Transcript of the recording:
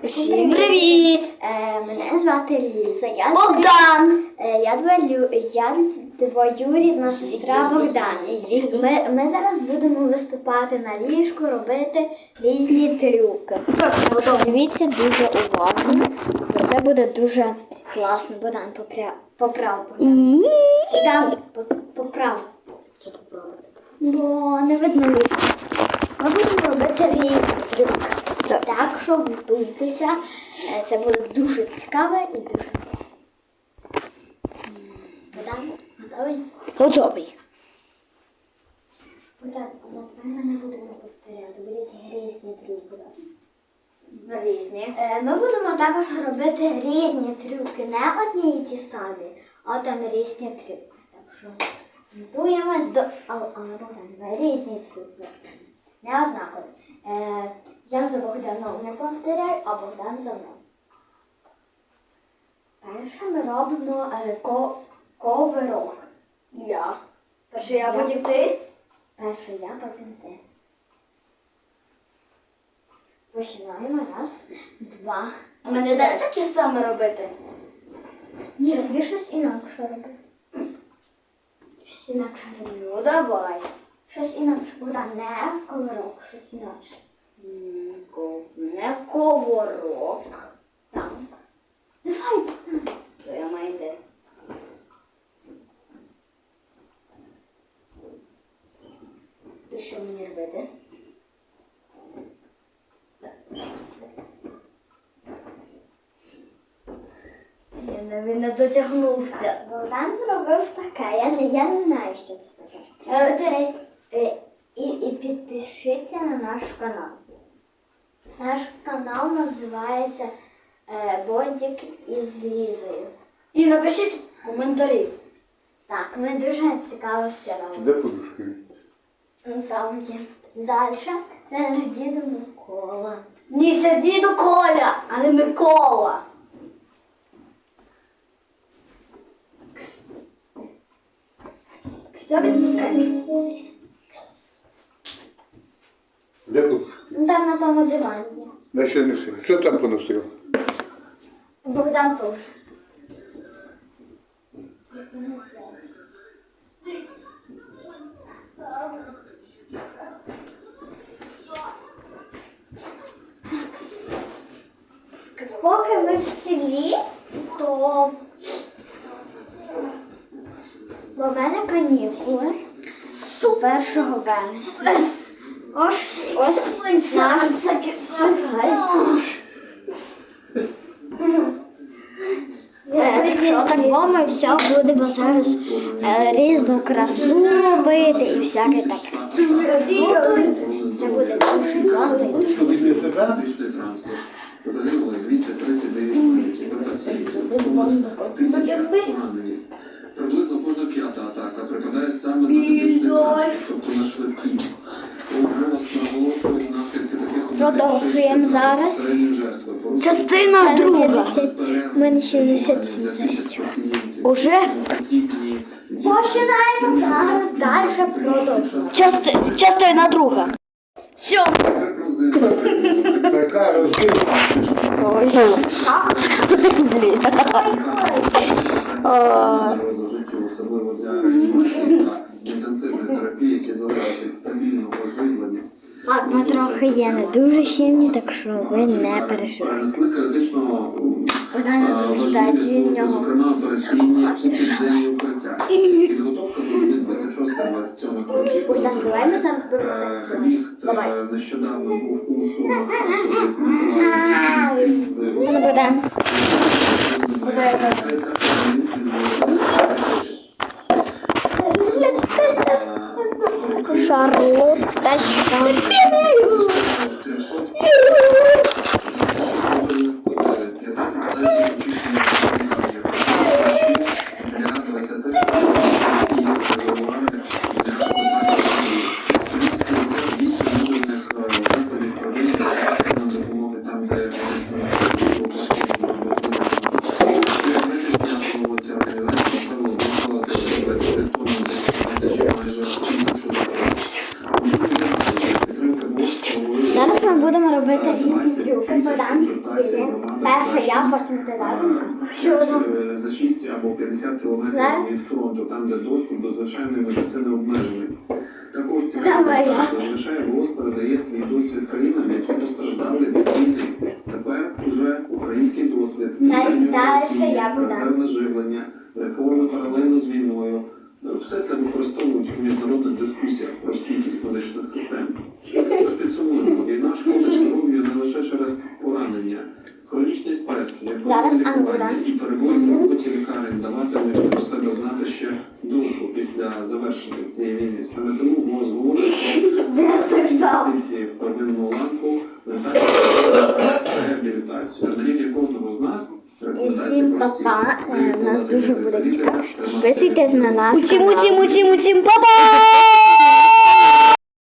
Всім привіт! Мене звати Ліза. Я Богдан! Я двоюрідна сестра Богдан. Ми зараз будемо виступати на ліжку, робити різні трюки. Дивіться дуже уважно, бо це буде дуже класно. Богдан, поправ. Богдан, поправ. Що поправити? Бо не видно ліжко. Ми будемо робити різні трюки. Так що готуйтеся, це буде дуже цікаво і дуже Богдан, готовий? Готовий. Богдан, ми не будемо повторяти, будуть різні трюки. Різні. Ми будемо також робити різні трюки, не одні і ті самі, а там різні трюки. Так що готуємось до... Але Богдан, ми різні трюки. Не однакові. Я за Богданом не повторяю, а Богдан за мною. Перше ми робимо ковирок. Я. Перше я, потім ти? Перше я, потім ти. Починаємо. Раз, два. А мене дай такі саме робити? Ні, тобі щось інакше робити. Щось інакше робити. Ну давай. Щось інакше. Богдан, не ковирок, щось інакше. Не коворок. Так. Давай, Богдан. То я маю ідею. То що мені робити? Він не дотягнувся. Богдан зробив таке. Я не знаю, що це таке. І підпишіться на наш канал. Наш канал називається Бодік із Лізою. І напишіть коментарі. Так, ми дуже цікаво все робимо. Де подушки? Там є. Далі це наш дідо Микола. Ні, це діду Коля, а не Микола. Все, відпускай. Де подушки? Там на тому дивані є. Я ще не сильно. Що там поносив? Богдан теж. Поки ви в селі, то в мене канікули з 1 вересня. Ось наш так ми все будемо зараз різну красу робити і всяке таке. Це буде дуже класно і дуже Медичний транспорт. Загинули 239 медиків та пацієнтів. 1000 поранені. Приблизно кожна п'ята атака припадає саме на медичний транспорт, тобто на швидкий. ОМОН наголошує наслідки таких Продовжуємо зараз. Частина друга. У мене 67 зарядів. Уже? Починаємо зараз далі продовжуємо. Частина друга. Все. Така розділка. Блін. Особливо для реанімації та інтенсивної терапії, які залежать від стабільного живлення. Так, ми трохи є не дуже сильні, так що ви не переживайте. Перенесли критично Вона зростається від нього. зокрема операційні у підземні укриття. Підготовка до змін 26-27 років. Богдан, давай ми зараз будемо танцювати. Ліфт нещодавно був у Сумах. Ну, Богдан. Шарлотка. Зараз ми будемо робити різні трюки. Богдан. консультації громади. Перша я, потім ти далі. За 6 або 50 кілометрів Зараз? від фронту, там, де доступ до звичайної медицини обмежений. Також ці Давай. зазвичай ВОЗ передає свій досвід країнам, які постраждали від війни. Тепер уже український досвід, Далі я буду. резервне живлення, реформи паралельно з війною. Все це використовують у міжнародних дискусіях про стійкість медичних систем. Тож підсумуємо, війна шкодить здоров'ю не лише через поранення. Хронічний стрес, Зараз лікування Ангура. і перебої в роботі лікарень даватимуть про себе знати ще довго після завершення цієї війни. Саме тому ВОЗ говорить про інвестиції в первинну ланку, реабілітацію. На рівні кожного з нас рекомендації Всім прості. па-па. У нас дуже буде Підписуйтесь цікаво. Підписуйтесь на наш Мучим, канал. мучим, мучим, мучим, па-па!